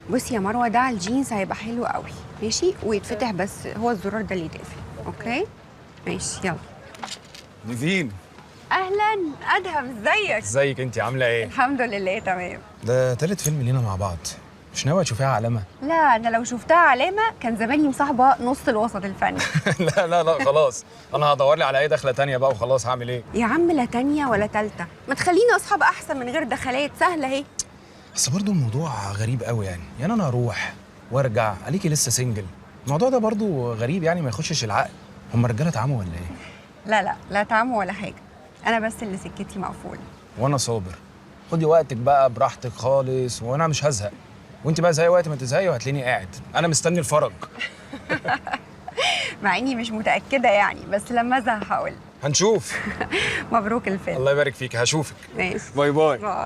بصي يا مروه، ده على الجينز هيبقى حلو قوي. ماشي، ويتفتح بس هو الزرار ده اللي يتقفل. اوكي ماشي يلا. نيفين، اهلا ادهم، ازيك؟ ازيك انت عامله ايه؟ الحمد لله تمام. ده تالت فيلم لينا مع بعض، مش ناويه تشوفيها علامه؟ لا انا لو شفتها علامه كان زماني مصاحبه نص الوسط الفني. لا خلاص، انا هدور لي على اي دخله تانية بقى وخلاص. هعمل ايه؟ يا عم لا تانية ولا تالتة، ما تخلينا اصحاب احسن من غير دخلات، سهله اهي. بس برضه الموضوع غريب قوي يعني انا اروح وارجع عليكي لسه سنجل. الموضوع ده برضه غريب يعني، ما يخشش العقل. هم الرجاله اتعموا ولا ايه؟ لا تعم ولا حاجه، انا بس اللي سكتي مقفوله. وانا صابر. خدي وقتك بقى براحتك خالص، وانا مش هزهق. وانت بقى زي وقت ما تزهقي وهتلاقيني قاعد، انا مستني الفرج. مع اني مش متاكده يعني، بس لما ازهق هقول. هنشوف. مبروك الفيلم. الله يبارك فيك، هشوفك. ماشي، باي باي. باي.